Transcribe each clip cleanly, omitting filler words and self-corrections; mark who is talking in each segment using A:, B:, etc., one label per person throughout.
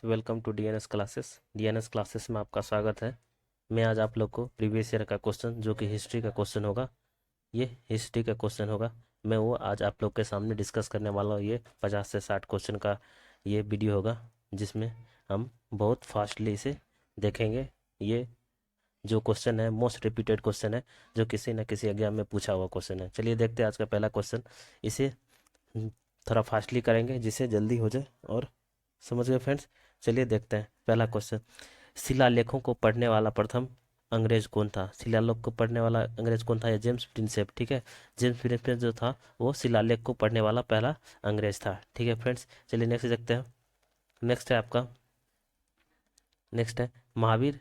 A: Welcome to DNS classes. DNS classes में आपका स्वागत है। मैं आज आप लोग को प्रीवियस ईयर का क्वेश्चन जो कि हिस्ट्री का क्वेश्चन होगा, ये हिस्ट्री का क्वेश्चन होगा, मैं वो आज आप लोग के सामने डिस्कस करने वाला हूँ। ये 50 से 60 क्वेश्चन का ये वीडियो होगा, जिसमें हम बहुत फास्टली इसे देखेंगे। ये जो क्वेश्चन है मोस्ट रिपीटेड क्वेश्चन है, जो किसी न किसी एग्जाम में पूछा हुआ क्वेश्चन है। चलिए देखते हैं आज का पहला क्वेश्चन। इसे थोड़ा फास्टली करेंगे जिससे जल्दी हो जाए। और समझ गए फ्रेंड्स? चलिए देखते हैं पहला क्वेश्चन। शिलालेखों को पढ़ने वाला प्रथम अंग्रेज कौन था? शिलालेख को पढ़ने वाला अंग्रेज कौन था? या जेम्स प्रिंसेप। ठीक है, जेम्स प्रिंसेप जो था वो शिलालेख को पढ़ने वाला पहला अंग्रेज था। ठीक है फ्रेंड्स, चलिए नेक्स्ट देखते हैं। नेक्स्ट है आपका, नेक्स्ट है महावीर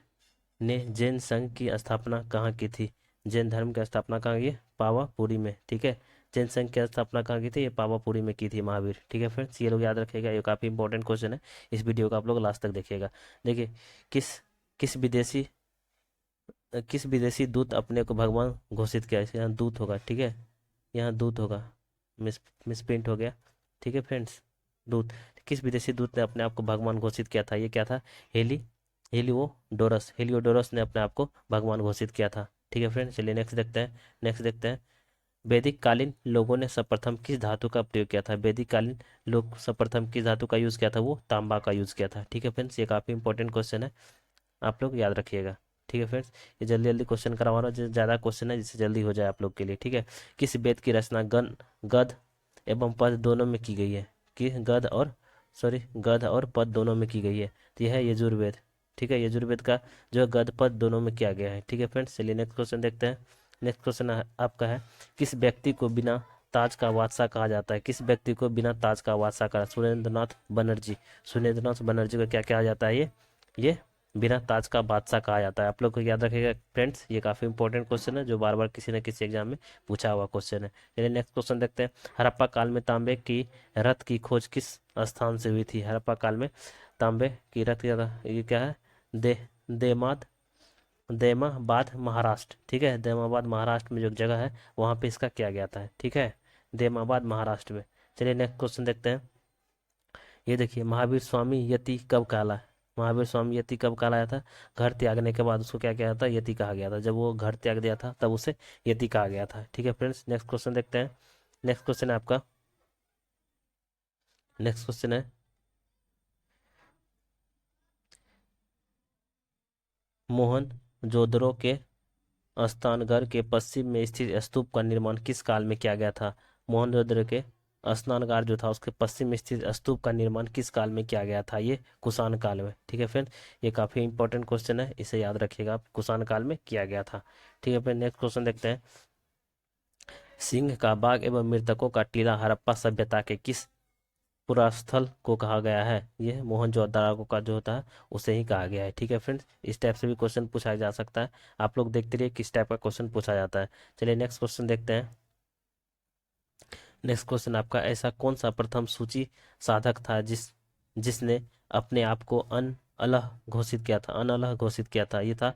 A: ने जैन संघ की स्थापना कहाँ की थी? जैन धर्म की स्थापना कहाँ की? पावापुरी में। ठीक है, जैन संघ की स्थापना कहाँ की थी? ये पावापुरी में की थी महावीर। ठीक है फ्रेंड्स, ये लोग याद रखिएगा, ये काफ़ी इंपॉर्टेंट क्वेश्चन है। इस वीडियो को आप लोग लास्ट तक देखिएगा। देखिए, किस किस विदेशी किस विदेशी दूत अपने को भगवान घोषित किया? यहाँ दूत होगा, ठीक है, यहाँ दूत होगा, मिस मिसप्रिंट हो गया। ठीक है फ्रेंड्स, दूत। किस विदेशी दूत ने अपने आप को भगवान घोषित किया था? ये क्या था? Heli Heliodorus. हेलियोडोरस ने अपने आप को भगवान घोषित किया था। ठीक है फ्रेंड्स, चलिए नेक्स्ट देखते हैं। नेक्स्ट देखते हैं, वैदिक कालीन लोगों ने सर्वप्रथम किस धातु का प्रयोग किया था? वैदिक कालीन लोग सर्वप्रथम किस धातु का यूज किया था? वो तांबा का यूज किया था। ठीक है फ्रेंड्स, ये काफी इंपॉर्टेंट क्वेश्चन है, आप लोग याद रखिएगा। ठीक है फ्रेंड्स, ये जल्दी जल्दी क्वेश्चन करवा रहा हूँ, ज़्यादा क्वेश्चन है जिससे जल्दी हो जाए आप लोग के लिए। ठीक है, किस वेद की रचना गद एवं पद दोनों में की गई है? कि गद और पद दोनों में की गई है, तो यह है यजुर्वेद। ठीक है, यजुर्वेद का जो गद पद दोनों में किया गया है। ठीक है फ्रेंड्स, चलिए नेक्स्ट क्वेश्चन देखते हैं। नेक्स्ट क्वेश्चन आपका है, किस व्यक्ति को बिना ताज का बादशाह कहा जाता है? किस व्यक्ति को बिना ताज का बादशाह कहा? सुरेंद्रनाथ बनर्जी। सुरेंद्रनाथ बनर्जी को क्या कहा जाता है? ये बिना ताज का बादशाह कहा जाता है। आप लोग को याद रखिएगा फ्रेंड्स, ये काफी इंपॉर्टेंट क्वेश्चन है जो बार बार किसी न किसी एग्जाम में पूछा हुआ क्वेश्चन है। चलिए नेक्स्ट क्वेश्चन देखते हैं। हड़प्पा काल में तांबे की रथ की खोज किस स्थान से हुई थी? हड़प्पा काल में तांबे की रथ ये क्या है? दे देमाद देमाबाद महाराष्ट्र। ठीक है, देमाबाद महाराष्ट्र में जो जगह है वहां पे इसका किया गया था। ठीक है, देमाबाद महाराष्ट्र में। चलिए नेक्स्ट क्वेश्चन देखते हैं। ये देखिए, महावीर स्वामी यति कब कहला? महावीर स्वामी यति कब कहलाया था? घर त्यागने के बाद उसको क्या किया था? यति कहा गया था। जब वो घर त्याग दिया था तब उसे यति कहा गया था। ठीक है फ्रेंड्स, नेक्स्ट क्वेश्चन देखते हैं। नेक्स्ट क्वेश्चन है आपका, नेक्स्ट क्वेश्चन है, मोहन जोदड़ो के स्नानघर के पश्चिम में स्थित स्तूप का निर्माण किस काल में किया गया था? मोहनजोदड़ो के स्नानघर जो था उसके पश्चिम में स्थित स्तूप का निर्माण किस काल में किया गया था? ये कुषाण काल में। ठीक है फ्रेंड, ये काफी इंपॉर्टेंट क्वेश्चन है, इसे याद रखिएगा आप, कुषाण काल में किया गया था। ठीक है फ्रेंड, नेक्स्ट क्वेश्चन देखते हैं। सिंह का बाग एवं मृतकों का टीला हड़प्पा सभ्यता के किस पुरास्थल को कहा गया है? ये मोहनजोदड़ो का जो होता है उसे ही कहा गया है। ठीक है फ्रेंड्स, इस टाइप से भी क्वेश्चन पूछा जा सकता है। आप लोग देखते रहिए किस टाइप का क्वेश्चन पूछा जाता है। चलिए नेक्स्ट क्वेश्चन देखते हैं। नेक्स्ट क्वेश्चन आपका, ऐसा कौन सा प्रथम सूची साधक था जिसने अपने आप को अन अलह घोषित किया था? अन अलह घोषित किया था, ये था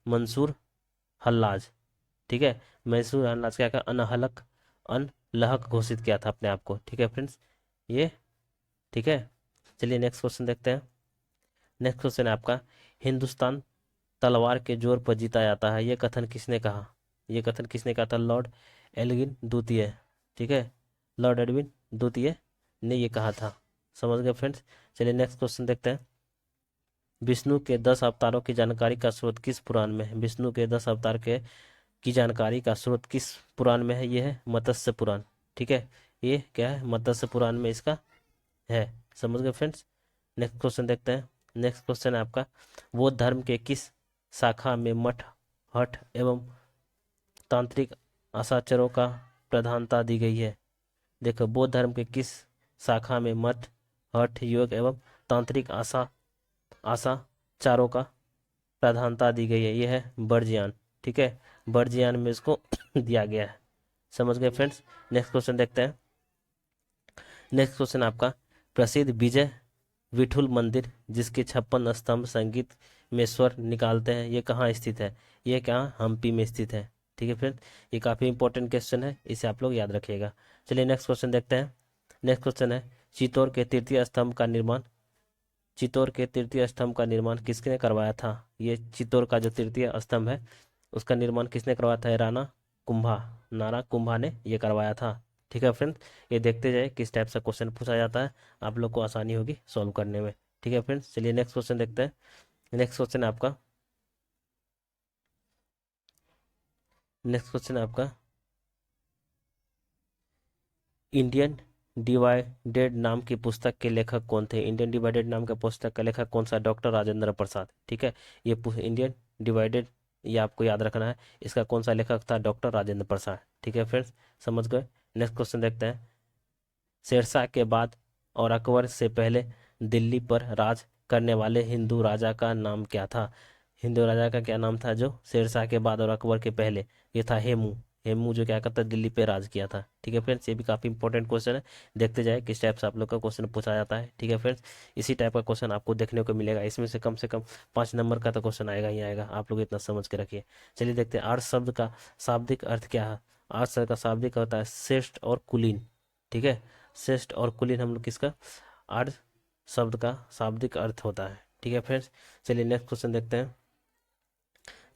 A: मंसूर हल्लाज। ठीक है, मैसूर हल्लाज क्या का अनहलक अनलहक घोषित किया था अपने आप को। ठीक है फ्रेंड्स, ये ठीक है। चलिए नेक्स्ट क्वेश्चन देखते हैं। नेक्स्ट क्वेश्चन है आपका, हिंदुस्तान तलवार के जोर पर जीता जाता है, ये कथन किसने कहा? ये कथन किसने कहा था? लॉर्ड एल्गिन द्वितीय। ठीक है, लॉर्ड एडविन द्वितीय ने ये कहा था। समझ गए फ्रेंड्स? चलिए नेक्स्ट क्वेश्चन देखते हैं। विष्णु के 10 अवतारों की जानकारी का स्रोत किस पुराण में है? विष्णु के 10 अवतार के की जानकारी का स्रोत किस पुराण में है? ये है मत्स्य पुराण। ठीक है, ये क्या है? मत्स्य पुराण में इसका है। समझ गए फ्रेंड्स? नेक्स्ट क्वेश्चन देखते हैं। नेक्स्ट क्वेश्चन है आपका, बौद्ध धर्म के किस शाखा में मठ हठ एवं तांत्रिक आचार्यों का प्रधानता दी गई है? देखो, बौद्ध धर्म के किस शाखा में मठ हठ योग एवं तांत्रिक आचारों का प्रधानता दी गई है? यह है बर्जियान। ठीक है, बर्जियान में इसको दिया गया है। समझ गए फ्रेंड्स? नेक्स्ट क्वेश्चन देखते हैं। नेक्स्ट क्वेश्चन आपका, प्रसिद्ध विजय विठुल मंदिर जिसके 56 स्तंभ संगीत में स्वर निकालते हैं, ये कहाँ स्थित है? ये कहाँ? हम्पी में स्थित है। ठीक है फ्रेंड, ये काफी इंपॉर्टेंट क्वेश्चन है, इसे आप लोग याद रखिएगा। चलिए नेक्स्ट क्वेश्चन देखते हैं। नेक्स्ट क्वेश्चन है, चित्तौड़ के तृतीय स्तंभ का निर्माण चित्तौड़ के तृतीय स्तंभ का निर्माण किसने करवाया था? ये चित्तौड़ का जो तृतीय स्तंभ है उसका निर्माण किसने करवाया था? राणा कुंभा, नाना कुंभा ने ये करवाया था। ठीक है फ्रेंड्स, ये देखते जाए किस टाइप से क्वेश्चन पूछा जाता है, आप लोग को आसानी होगी सॉल्व करने में। ठीक है फ्रेंड्स, चलिए नेक्स्ट क्वेश्चन देखते हैं। नेक्स्ट क्वेश्चन है आपका इंडियन डिवाइडेड नाम की पुस्तक के लेखक कौन थे? इंडियन डिवाइडेड नाम के पुस्तक का लेखक कौन सा? डॉक्टर राजेंद्र प्रसाद। ठीक है, ये इंडियन डिवाइडेड, ये आपको याद रखना है, इसका कौन सा लेखक था? डॉक्टर राजेंद्र प्रसाद। ठीक है फ्रेंड्स, समझ गए। नेक्स्ट क्वेश्चन देखते हैं। शेरशाह के बाद और अकबर से पहले दिल्ली पर राज करने वाले हिंदू राजा का नाम क्या था? हिंदू राजा का क्या नाम था जो शेरशाह के बाद और अकबर के पहले? ये था हेमू। हेमू जो क्या करता दिल्ली पे राज किया था। ठीक है फ्रेंड्स, ये भी काफी इंपॉर्टेंट क्वेश्चन है, देखते जाए किस टाइप से आप लोग का क्वेश्चन पूछा जाता है। ठीक है फ्रेंड्स, इसी टाइप का क्वेश्चन आपको देखने को मिलेगा, इसमें से कम 5 नंबर का तो क्वेश्चन आएगा ही आएगा, आप लोग इतना समझ के रखिए। चलिए देखते हैं अर्थ शब्द का शाब्दिक अर्थ क्या है। अर्थ शब्द का शाब्दिक होता है श्रेष्ठ और कुलीन। ठीक है, श्रेष्ठ और कुलीन हम लोग किसका अर्थ शब्द का शाब्दिक अर्थ होता है। ठीक है फ्रेंड्स, चलिए नेक्स्ट क्वेश्चन देखते हैं।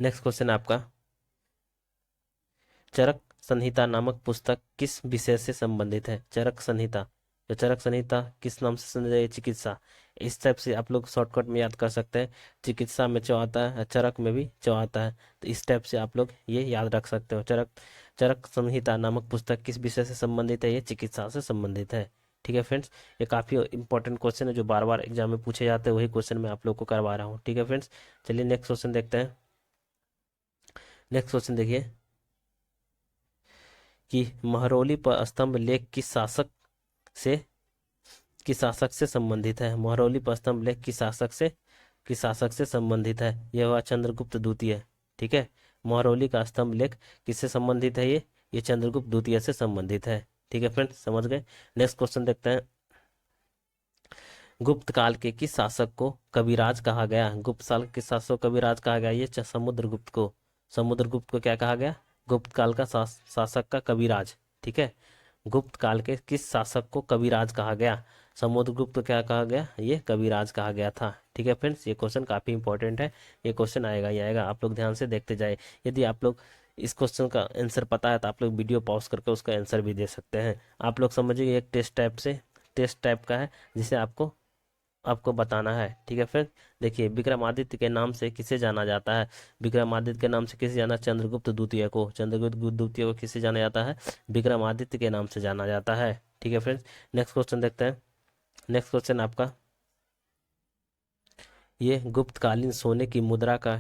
A: नेक्स्ट क्वेश्चन आपका चरक संहिता नामक पुस्तक किस विषय से संबंधित है? चरक संहिता, जो चरक संहिता किस नाम से संबंधित है? चिकित्सा। इस टाइप से आप लोग शॉर्टकट में याद कर सकते हैं, चिकित्सा में च आता है, चरक में भी च आता है, तो इस टाइप से आप लोग ये याद रख सकते हो। चरक चरक संहिता नामक पुस्तक किस विषय से संबंधित है? ये चिकित्सा से संबंधित है। ठीक है फ्रेंड्स, ये काफी इंपॉर्टेंट क्वेश्चन है जो बार बार एग्जाम में पूछे जाते हैं, वही क्वेश्चन मैं आप लोग को करवा रहा हूँ। ठीक है फ्रेंड्स, चलिए नेक्स्ट क्वेश्चन देखते हैं। नेक्स्ट क्वेश्चन देखिए कि महरौली पर स्तंभ लेख से संबंधित है? महरौली पर स्तंभ लेख किस शासक से संबंधित है? यह हुआ चंद्रगुप्त द्वितीय। ठीक है, महरौली का स्तंभ लेख किससे संबंधित है? ये चंद्रगुप्त द्वितीय से संबंधित है। ठीक है फ्रेंड्स, समझ गए। नेक्स्ट क्वेश्चन देखते हैं। गुप्त काल के किस शासक को कविराज कहा गया? गुप्त काल के किस शासक को कविराज कहा गया? ये समुद्रगुप्त को क्या कहा गया? गुप्त काल का शासक का कविराज। ठीक है, गुप्त काल के किस शासक को कविराज कहा गया? समुद्रगुप्त को क्या कहा गया? ये कविराज कहा गया था। ठीक है फ्रेंड्स, ये क्वेश्चन काफी इंपॉर्टेंट है, ये क्वेश्चन आएगा ही आएगा, आप लोग ध्यान से देखते जाए। यदि आप लोग इस क्वेश्चन का आंसर पता है तो आप लोग वीडियो पॉज करके उसका आंसर भी दे सकते हैं। आप लोग समझिए, एक टेस्ट टाइप का है जिसे आपको आपको बताना है। ठीक है फ्रेंड, देखिए विक्रमादित्य के नाम से किसे जाना जाता है? विक्रमादित्य के नाम से किसे जाना? चंद्रगुप्त द्वितीय को। चंद्रगुप्त द्वितीय को किसे जाना जाता है? विक्रमादित्य के नाम से जाना जाता है। ठीक है फ्रेंड्स, नेक्स्ट क्वेश्चन देखते हैं। नेक्स्ट क्वेश्चन आपका ये गुप्तकालीन सोने की मुद्रा का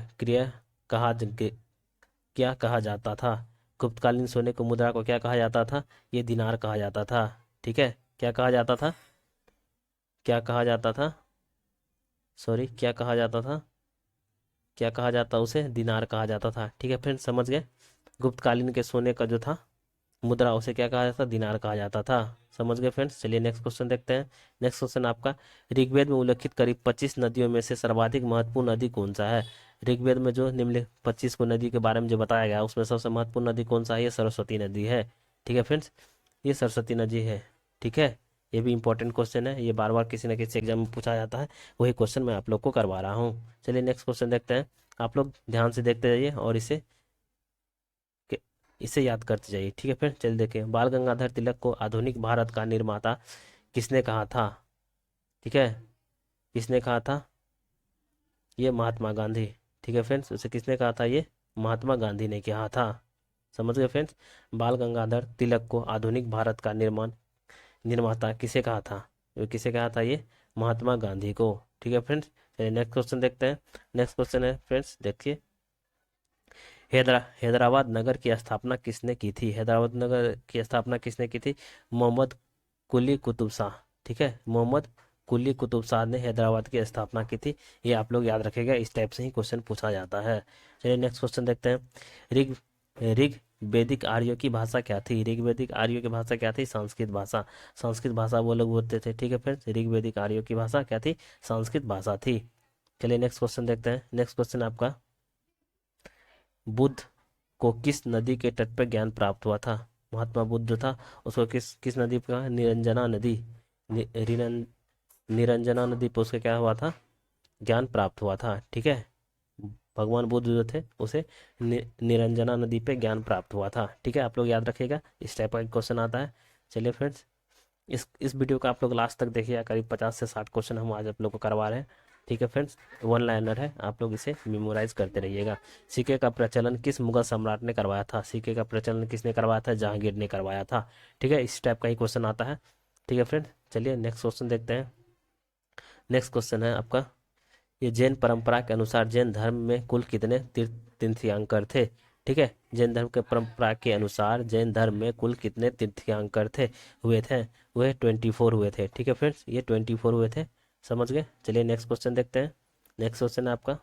A: क्या कहा जाता था? गुप्तकालीन सोने की मुद्रा को क्या कहा जाता था? ये दिनार कहा जाता था। ठीक है, क्या कहा जाता था? क्या कहा जाता था? सॉरी, क्या कहा जाता था? क्या कहा जाता? उसे दिनार कहा जाता था। ठीक है फ्रेंड्स, समझ गए। गुप्तकालीन के सोने का जो था मुद्रा, उसे क्या कहा जाता? दिनार कहा जाता था। समझ गए फ्रेंड्स, चलिए नेक्स्ट क्वेश्चन देखते हैं। नेक्स्ट क्वेश्चन आपका ऋग्वेद में उल्लेखित करीब 25 नदियों में से सर्वाधिक महत्वपूर्ण नदी कौन सा है? ऋग्वेद में जो निम्नलिखित 25 को नदी के बारे में जो बताया गया उसमें सबसे महत्वपूर्ण नदी कौन सा है? ये सरस्वती नदी है। ठीक है फ्रेंड्स, ये सरस्वती नदी है। ठीक है, ये भी इंपॉर्टेंट क्वेश्चन है, ये बार बार किसी न किसी एग्जाम में पूछा जाता है, वही क्वेश्चन मैं आप लोग को करवा रहा हूँ। चलिए नेक्स्ट क्वेश्चन देखते हैं, आप लोग ध्यान से देखते जाइए और इसे याद करते जाइए। ठीक है फ्रेंड, चलिए देखिए बाल गंगाधर तिलक को आधुनिक भारत का निर्माता किसने कहा था? ठीक है, किसने कहा था? ये महात्मा गांधी। ठीक है फ्रेंड्स, उसे किसने कहा था? ये महात्मा गांधी ने कहा था। समझ गए फ्रेंड्स, बाल गंगाधर तिलक को आधुनिक भारत का निर्माता किसे कहा था? ये किसे कहा था? ये महात्मा गांधी को। ठीक है फ्रेंड्स, चलिए नेक्स्ट क्वेश्चन देखते हैं। नेक्स्ट क्वेश्चन है फ्रेंड्स, देखिए हैदराबाद नगर की स्थापना किसने की थी? हैदराबाद नगर की स्थापना किसने की थी? मोहम्मद कुली कुतुब शाह। ठीक है, मोहम्मद कुली कुतुब शाह ने हैदराबाद की स्थापना की थी, ये आप लोग याद रखेगा, इस टाइप से ही क्वेश्चन पूछा जाता है। चलिए नेक्स्ट क्वेश्चन देखते हैं। ऋग ऋग वैदिक आर्यों की भाषा क्या थी? ऋग्वैदिक आर्यों की भाषा क्या थी? संस्कृत भाषा। संस्कृत भाषा वो लोग बोलते थे। ठीक है फ्रेंड्स, ऋग्वैदिक आर्यों की भाषा क्या थी? संस्कृत भाषा थी। चलिए नेक्स्ट क्वेश्चन देखते हैं। नेक्स्ट क्वेश्चन आपका बुद्ध को किस नदी के तट पर ज्ञान प्राप्त हुआ था? महात्मा बुद्ध था, उसको किस किस नदी का? निरंजना नदी। निरंजना नदी पर उसका क्या हुआ था, ज्ञान प्राप्त हुआ था। ठीक है, भगवान बुद्ध जो थे उसे निरंजना नदी पे ज्ञान प्राप्त हुआ था। ठीक है, आप लोग याद रखिएगा, इस टाइप का क्वेश्चन आता है। चलिए फ्रेंड्स, इस वीडियो का आप लोग लास्ट तक देखिए, करीब 50 से 60 क्वेश्चन हम आज आप लोग को करवा रहे हैं। ठीक है फ्रेंड्स, वन लाइनर है, आप लोग इसे मेमोराइज करते रहिएगा। सिक्के का प्रचलन किस मुगल सम्राट ने करवाया था? सिक्के का प्रचलन किसने करवाया था? जहांगीर ने करवाया था। ठीक है, इस टाइप का ही क्वेश्चन आता है। ठीक है फ्रेंड्स, चलिए नेक्स्ट क्वेश्चन देखते हैं। नेक्स्ट क्वेश्चन है आपका, ये जैन परंपरा के अनुसार जैन धर्म में कुल कितने तीर्थंकर थे? ठीक है, जैन धर्म के परंपरा के अनुसार जैन धर्म में कुल कितने तीर्थंकर हुए थे? वह 24 हुए थे। ठीक है फ्रेंड्स, ये 24 हुए थे, समझ गए। चलिए नेक्स्ट क्वेश्चन देखते हैं। नेक्स्ट क्वेश्चन है आपका,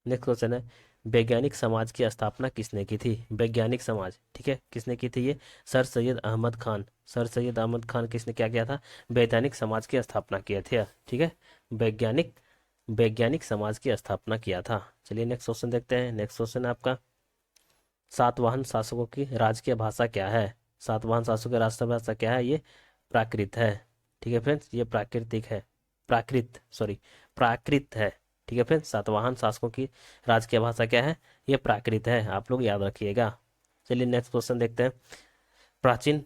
A: नेक्स्ट क्वेश्चन है, वैज्ञानिक समाज की स्थापना किसने की थी? वैज्ञानिक समाज, ठीक है, किसने की थी? ये सर सैयद अहमद खान। सर सैयद अहमद खान किसने क्या किया था? वैज्ञानिक समाज की स्थापना किए थे। ठीक है, वैज्ञानिक वैज्ञानिक समाज की स्थापना किया था। चलिए नेक्स्ट क्वेश्चन देखते हैं। नेक्स्ट क्वेश्चन है आपका, सातवाहन शासकों की राजकीय भाषा क्या है? सातवाहन शासकों की राजकीय भाषा क्या है? ये प्राकृत है। ठीक है फ्रेंड्स, ये प्राकृतिक है, प्राकृत सॉरी प्राकृत है। ठीक है फ्रेंड्स, सातवाहन शासकों की राजकीय भाषा क्या है? ये प्राकृत है, आप लोग याद रखिएगा। चलिए नेक्स्ट क्वेश्चन देखते हैं। प्राचीन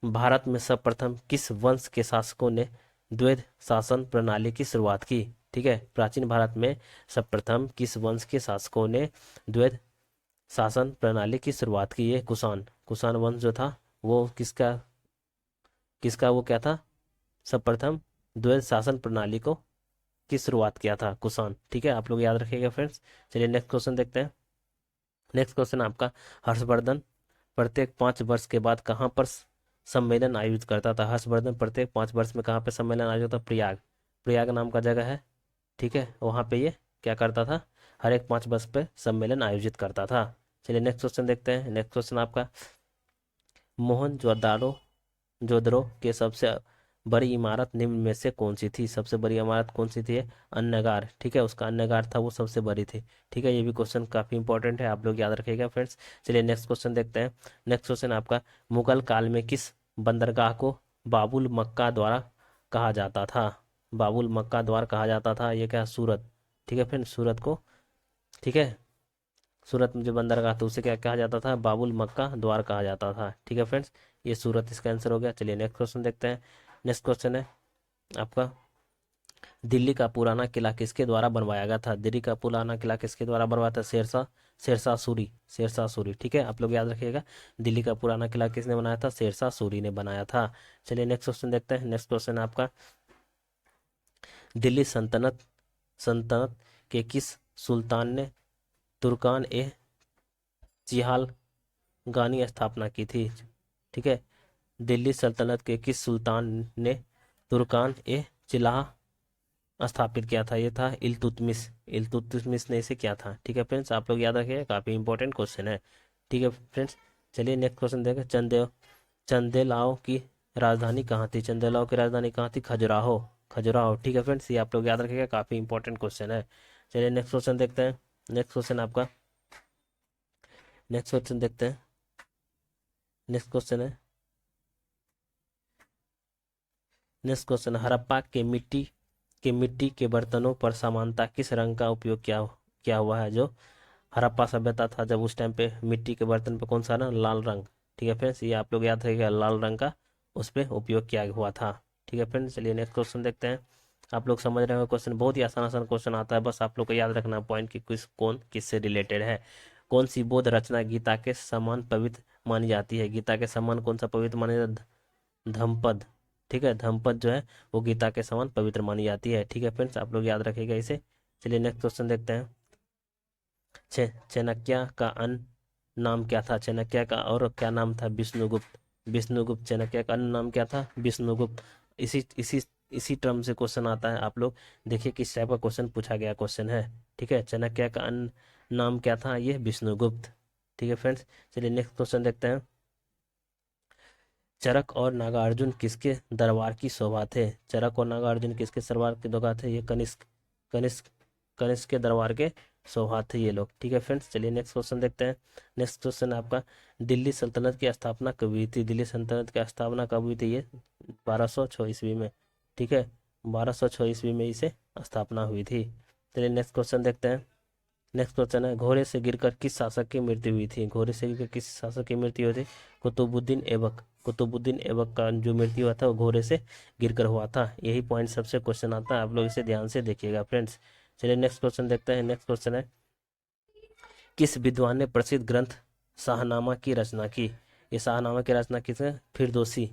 A: भारत में सर्वप्रथम किस वंश के शासकों ने द्वैध शासन प्रणाली की शुरुआत की? ठीक है, प्राचीन भारत में सर्वप्रथम किस वंश के शासकों ने द्वैध शासन प्रणाली की शुरुआत की? है कुषाण। कुषाण वंश जो था वो किसका किसका वो क्या था? सर्वप्रथम द्वैध शासन प्रणाली को की शुरुआत किया था कुषाण। ठीक है, आप लोग याद रखिएगा फ्रेंड्स। चलिए नेक्स्ट क्वेश्चन देखते हैं। नेक्स्ट क्वेश्चन आपका, हर्षवर्धन प्रत्येक 5 वर्ष के बाद कहाँ पर सम्मेलन आयोजित करता था? हर्षवर्धन प्रत्येक 5 वर्ष में कहाँ पे सम्मेलन आयोजित होता? प्रयाग। प्रयाग नाम का जगह है। ठीक है, वहाँ पे ये क्या करता था? हर एक 5 वर्ष पे सम्मेलन आयोजित करता था। चलिए नेक्स्ट क्वेश्चन देखते हैं। नेक्स्ट क्वेश्चन आपका, मोहनजोदाड़ो जोदड़ो के सबसे बड़ी इमारत निम्न में से कौन सी थी? सबसे बड़ी इमारत कौन सी थी? अन्नगार। ठीक है, उसका अन्नगार था वो सबसे बड़ी थी। ठीक है, ये भी क्वेश्चन काफी इंपॉर्टेंट है, आप लोग याद रखिएगा फ्रेंड्स। चलिए नेक्स्ट क्वेश्चन देखते हैं। नेक्स्ट क्वेश्चन आपका, मुगल काल में किस बंदरगाह को बाबुल मक्का द्वारा कहा जाता था? बाबुल मक्का द्वारा कहा जाता था, ये क्या? सूरत। ठीक है फ्रेंड्स, सूरत को, ठीक है, सूरत में जो बंदरगाह था उसे क्या कहा जाता था? बाबुल मक्का द्वार कहा जाता था। ठीक है फ्रेंड्स, ये सूरत इसका आंसर हो गया। चलिए नेक्स्ट क्वेश्चन देखते हैं। नेक्स्ट क्वेश्चन है आपका, दिल्ली का पुराना किला किसके द्वारा बनवाया गया था? दिल्ली का पुराना किला किसके द्वारा बनवाया था? शेरशाह शेरशाह सूरी। शेरशाह सूरी, ठीक है, आप लोग याद रखिएगा। दिल्ली का पुराना किला किसने बनाया था? शेरशाह सूरी ने बनाया था। चलिए नेक्स्ट क्वेश्चन देखते हैं। नेक्स्ट क्वेश्चन है आपका, दिल्ली सल्तनत सल्तनत के किस सुल्तान ने तुर्कान ए चिहालगानी स्थापना की थी? ठीक है, दिल्ली सल्तनत के किस सुल्तान ने तुर्कान ए चिल्लाह स्थापित किया था? ये था इल्तुतमिश। इल्तुतमिश ने इसे किया था। ठीक है फ्रेंड्स, आप लोग याद रखिए, काफी इंपॉर्टेंट क्वेश्चन है। ठीक है फ्रेंड्स, चलिए नेक्स्ट क्वेश्चन देखें। चंदेलाओ की राजधानी कहाँ थी? चंदेलाओ की राजधानी कहाँ थी? खजुराहो। खजुराहो, ठीक है फ्रेंड्स, ये आप लोग याद रखिएगा, काफी इंपॉर्टेंट क्वेश्चन है। चलिए नेक्स्ट क्वेश्चन देखते हैं। नेक्स्ट क्वेश्चन आपका, नेक्स्ट क्वेश्चन देखते हैं। नेक्स्ट क्वेश्चन है, नेक्स्ट क्वेश्चन, हड़प्पा के मिट्टी के बर्तनों पर सामान्यतः किस रंग का उपयोग किया किया हुआ है? जो हड़प्पा सभ्यता था जब उस टाइम पे मिट्टी के बर्तन पे कौन सा रंग? लाल रंग। ठीक है फ्रेंड्स, ये आप लोग याद रखिएगा, लाल रंग का उस पर उपयोग किया हुआ था। ठीक है फ्रेंड्स, चलिए नेक्स्ट क्वेश्चन देखते हैं। आप लोग समझ रहे हो, क्वेश्चन बहुत ही आसान आसान क्वेश्चन आता है, बस आप लोग को याद रखना पॉइंट कि किस कौन किससे रिलेटेड है। कौन सी बौद्ध रचना गीता के समान पवित्र मानी जाती है? गीता के समान कौन सा पवित्र मानी जाता है? धम्मपद। ठीक है, धम्मपद जो है वो गीता के समान पवित्र मानी जाती है। ठीक है फ्रेंड्स, आप लोग याद रखिएगा इसे। चलिए नेक्स्ट क्वेश्चन देखते हैं। चाणक्य का अन्य नाम क्या था? चाणक्य का और क्या नाम था? विष्णुगुप्त। विष्णुगुप्त, चाणक्य का अन्य नाम क्या था? विष्णुगुप्त। इसी इसी इसी टर्म से क्वेश्चन आता है, आप लोग देखिए किस टाइप का क्वेश्चन पूछा गया क्वेश्चन है। ठीक है, चाणक्य का अन्य नाम क्या था? ये विष्णुगुप्त। ठीक है फ्रेंड्स, चलिए नेक्स्ट क्वेश्चन देखते हैं। चरक और नागार्जुन किसके दरबार की शोभा थे? चरक और नागार्जुन किसके दरबार के दोगा थे? ये कनिष्क कनिष्क कनिष्क के दरबार के शोभा थे ये लोग। ठीक है फ्रेंड्स, चलिए नेक्स्ट क्वेश्चन देखते हैं। नेक्स्ट क्वेश्चन आपका, दिल्ली सल्तनत की स्थापना कब हुई थी? दिल्ली सल्तनत की स्थापना कब हुई थी? ये 1206 ईस्वी में। ठीक है, 1206 ईस्वी में इसे स्थापना हुई थी। चलिए नेक्स्ट क्वेश्चन देखते हैं। नेक्स्ट क्वेश्चन है, घोड़े से गिरकर किस शासक की मृत्यु हुई थी? घोड़े से गिरकर किस शासक की मृत्यु हुई थी? कुतुबुद्दीन ऐबक। कुतुबुद्दीन ऐबक का जो मृत्यु हुआ था वो घोड़े से गिरकर हुआ था। यही पॉइंट सबसे क्वेश्चन आता है, आप लोग इसे ध्यान से देखिएगा फ्रेंड्स। चलिए नेक्स्ट क्वेश्चन देखते हैं। नेक्स्ट क्वेश्चन है, किस विद्वान ने प्रसिद्ध ग्रंथ शाहनामा की रचना की? ये शाहनामा की रचना किसने? फिरदौसी।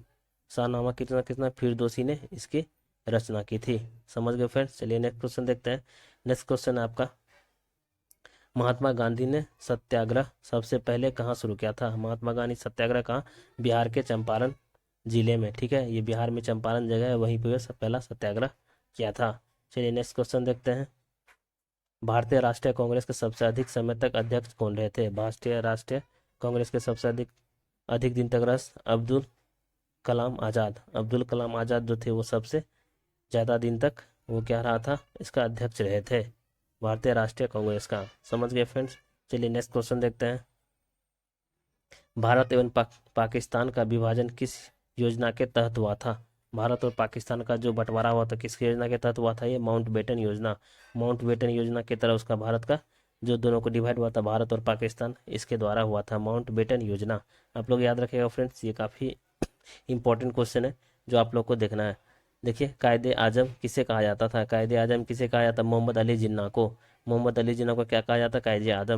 A: शाहनामा की रचना किसने? फिरदौसी ने इसकी रचना की थी। समझ गए फ्रेंड्स। चलिए नेक्स्ट क्वेश्चन देखते हैं। नेक्स्ट क्वेश्चन है आपका, महात्मा गांधी ने सत्याग्रह सबसे पहले कहाँ शुरू किया था? महात्मा गांधी सत्याग्रह कहाँ? बिहार के चंपारण जिले में। ठीक है, ये बिहार में चंपारण जगह है, वहीं पे सब पहला सत्याग्रह किया था। चलिए नेक्स्ट क्वेश्चन देखते हैं। भारतीय राष्ट्रीय कांग्रेस के सबसे अधिक समय तक अध्यक्ष कौन रहे थे? भारतीय राष्ट्रीय कांग्रेस के सबसे अधिक अधिक दिन तक रह अब्दुल कलाम आज़ाद। अब्दुल कलाम आज़ाद जो थे वो सबसे ज़्यादा दिन तक वो क्या रहा था? इसका अध्यक्ष रहे थे, भारतीय राष्ट्रीय कांग्रेस का। समझ गए फ्रेंड्स। चलिए नेक्स्ट क्वेश्चन देखते हैं। भारत एवं पाकिस्तान का विभाजन किस योजना के तहत हुआ था? भारत और पाकिस्तान का जो बंटवारा हुआ था किस योजना के तहत हुआ था? ये माउंटबेटन योजना। माउंटबेटन योजना की तरह उसका भारत का जो दोनों को डिवाइड हुआ था, भारत और पाकिस्तान, इसके द्वारा हुआ था माउंटबेटन योजना। आप लोग याद रखिएगा फ्रेंड्स, ये काफ़ी इंपॉर्टेंट क्वेश्चन है जो आप लोग को देखना है। देखिए, कायदे आजम किसे कहा जाता था? कायदे आजम किसे कहा जाता? मोहम्मद अली जिन्ना को। मोहम्मद अली जिन्ना को क्या कहा जाता? कायदे आजम।